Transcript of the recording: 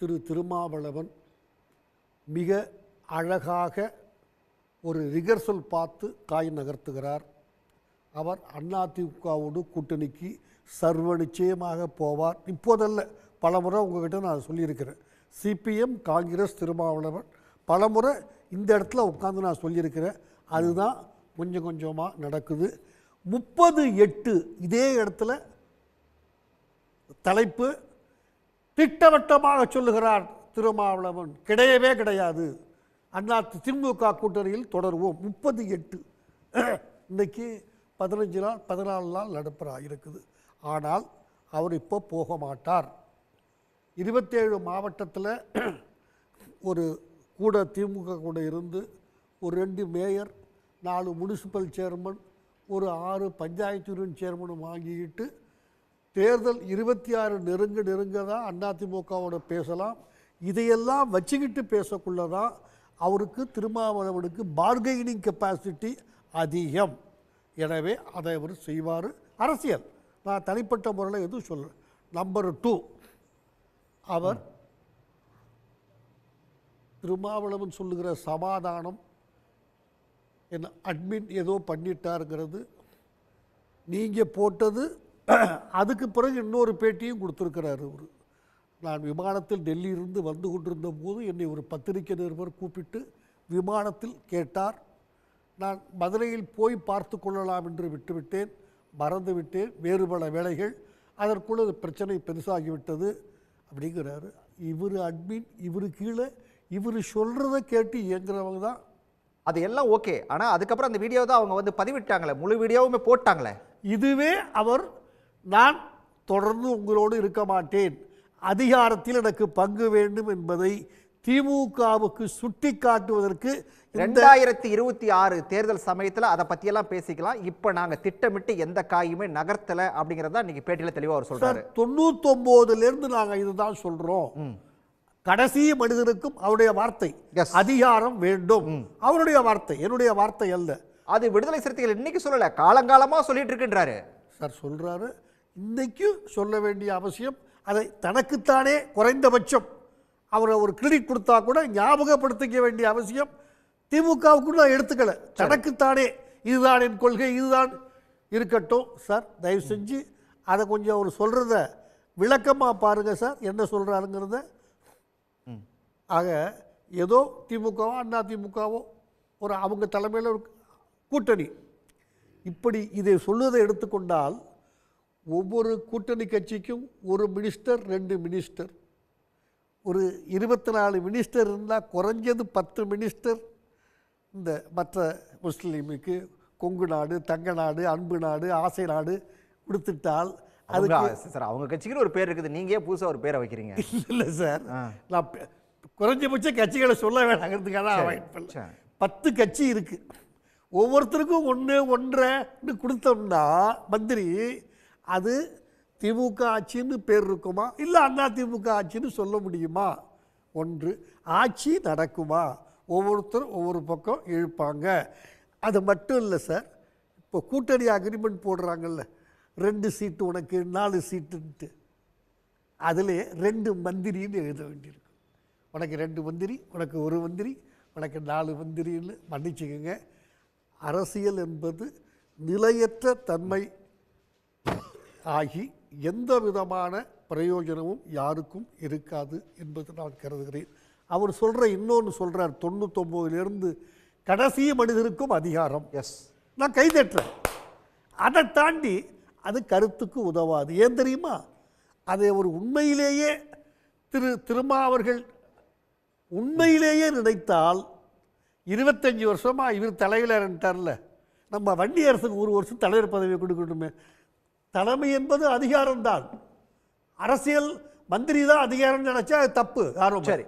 திருமாவளவன் மிக அழகாக ஒரு ரிகர்சல் பார்த்து காய் நகர்த்துகிறார். அவர் அதிமுகவோடு கூட்டணிக்கு சர்வ நிச்சயமாக போவார். இப்போதல்ல, பலமுறை உங்ககிட்ட நான் சொல்லியிருக்கிறேன். சிபிஎம், காங்கிரஸ், திருமாவளவன் பலமுறை இந்த இடத்துல உட்காந்து நான் சொல்லியிருக்கிறேன். அதுதான் கொஞ்சம் கொஞ்சமாக நடக்குது. 30/8 இதே இடத்துல தலைப்பு திட்டவட்டமாக சொல்லுகிறார் திருமாவளவன். கிடையவே கிடையாது, திமுக கூட்டணியில் தொடருவோம். 30/8 இன்னைக்கு 15 நாள் 14 நாள் நடப்புறாக இருக்குது. ஆனால் அவர் இப்போ போக மாட்டார். 27 மாவட்டத்தில் ஒரு கூட திமுக கூட இருந்து ஒரு 2 மேயர், 4 முனிசிபல் சேர்மன், ஒரு 6 பஞ்சாயத்து யூனியன் சேர்மனும் வாங்கிக்கிட்டு தேர்தல் 26 நெருங்க தான் அதிமுகவோட பேசலாம். இதையெல்லாம் வச்சுக்கிட்டு பேசக்குள்ளதான் அவருக்கு திருமாவளவனுக்கு பார்கெனிங் கெப்பாசிட்டி அதிகம். எனவே அதை அவர் செய்வார். அரசியல், நான் தனிப்பட்ட முறையில் எதுவும் சொல்கிறேன். நம்பர் 2, அவர் திருமாவளவன் சொல்லுகிற சமாதானம் என்ன அட்மின் ஏதோ பண்ணிட்டாருங்கிறது நீங்கள் போட்டது. அதுக்கு பிறகு இன்னொரு பேட்டியும் கொடுத்துருக்கிறாரு அவர். நான் விமானத்தில் டெல்லியிலிருந்து வந்து கொண்டிருந்த போது என்னை ஒரு பத்திரிகை நிருபர் கூப்பிட்டு விமானத்தில் கேட்டார். நான் மதுரையில் போய் பார்த்து கொள்ளலாம் என்று விட்டுவிட்டேன், மறந்துவிட்டேன், வேறு பல வேலைகள். அதற்குள்ள பிரச்சனை பெருசாகிவிட்டது அப்படிங்கிறாரு. இவர் அட்மின், இவர் கீழே இவர் சொல்கிறத கேட்டு இயங்குறவங்க தான். அது எல்லாம் ஓகே. ஆனால் அதுக்கப்புறம் அந்த வீடியோ தான் அவங்க வந்து பதிவிட்டாங்களே, முழு வீடியோவுமே போட்டாங்களே. இதுவே அவர் நான் தொடர்ந்து உங்களோடு இருக்க மாட்டேன், அதிகாரத்தில் எனக்கு பங்கு வேண்டும் என்பதை திமுகவுக்கு சுட்டி காட்டுவதற்கு 2026 தேர்தல் சமயத்தில் அதை பற்றியெல்லாம் பேசிக்கலாம். இப்போ நாங்கள் திட்டமிட்டு எந்த காயுமே நகர்த்தலை அப்படிங்கிறதா இன்னைக்கு பேட்டியில் தெளிவாக அவர் சொல்கிறார். 99லேருந்து நாங்கள் இதுதான் சொல்கிறோம். கடைசி மனிதனுக்கும் அவருடைய வார்த்தை அதிகாரம் வேண்டும். அவருடைய வார்த்தை, என்னுடைய வார்த்தை அல்ல. அது விடுதலை சிறுத்தைகள் இன்னைக்கு சொல்லலை, காலங்காலமாக சொல்லிட்டு இருக்குன்றாரு சார். சொல்கிறாரு, இன்னைக்கும் சொல்ல வேண்டிய அவசியம். அதை தனக்குத்தானே குறைந்தபட்சம் அவரை ஒரு கிரெடிட் கொடுத்தா கூட ஞாபகப்படுத்திக்க வேண்டிய அவசியம் திமுகவுக்கு நான் எடுத்துக்கல. தனக்குத்தானே இதுதான் என் கொள்கை, இதுதான் இருக்கட்டும் சார். தயவு செஞ்சு அதை கொஞ்சம் அவர் சொல்கிறத விளக்கமாக பாருங்கள் சார், என்ன சொல்கிறாருங்கிறத. ஆக ஏதோ திமுகவோ அதிமுகவோ ஒரு அவங்க தலைமையில் ஒரு கூட்டணி இப்படி இதை சொல்லுவதை எடுத்துக்கொண்டால் ஒவ்வொரு கூட்டணி கட்சிக்கும் ஒரு மினிஸ்டர், 2 மினிஸ்டர், ஒரு 24 மினிஸ்டர் இருந்தால் குறைஞ்சது 10 மினிஸ்டர் இந்த மற்ற முஸ்லீமுக்கு கொங்கு நாடு, தங்க நாடு, அன்பு நாடு, ஆசை நாடு கொடுத்துட்டால் அதுக்கு சார் அவங்க கட்சிக்கு ஒரு பேர் இருக்குது. நீங்கள் புதுசாக ஒரு பேரை வைக்கிறீங்க. இல்லை சார், நான் குறைஞ்சபட்ச கட்சிகளை சொல்ல வேணாங்கிறதுக்காக தான் அவாய்ட் பண்ணேன். 10 கட்சி இருக்குது, ஒவ்வொருத்தருக்கும் 1 1.5 கொடுத்தோம்னா மந்திரி அது திமுக ஆட்சின்னு பேர் இருக்குமா, இல்லை அதிமுக ஆட்சின்னு சொல்ல முடியுமா? ஒன்று, ஆட்சி நடக்குமா? ஒவ்வொருத்தரும் ஒவ்வொரு பக்கம் இழுப்பாங்க. அது மட்டும் இல்லை சார், இப்போ கூட்டணி அக்ரிமெண்ட் போடுறாங்கல்ல, 2 சீட்டு உனக்கு 4 சீட்டுன்ட்டு, அதில் 2 மந்திரின்னு எழுத வேண்டியிருக்கு. உனக்கு 2 மந்திரி, உனக்கு 1 மந்திரி, உனக்கு 4 மந்திரின்னு. மன்னிச்சுக்கோங்க, அரசியல் என்பது நிலையற்ற தன்மை ஆகி எந்த விதமான பிரயோஜனமும் யாருக்கும் இருக்காது என்பது நான் கருதுகிறேன். அவர் சொல்கிற இன்னொன்று சொல்கிறார், 99லேருந்து கடைசி மனிதருக்கும் அதிகாரம். நான் கைதட்டுறேன். அதை தாண்டி அது கருத்துக்கு உதவாது. ஏன் தெரியுமா? அதை ஒரு உண்மையிலேயே திருமாவர்கள் உண்மையிலேயே நினைத்தால் 25 வருஷமாக இவர் தலையில் இருந்துட்டார்ல, நம்ம வண்டி அரசுக்கு 1 வருஷம் தலைவர் பதவியை கொடுக்கணுமே. தலைமை என்பது அதிகாரம்தான். அரசியல் மந்திரி தான் அதிகாரம் நினைச்சா அது தப்பு. யாரும் சரி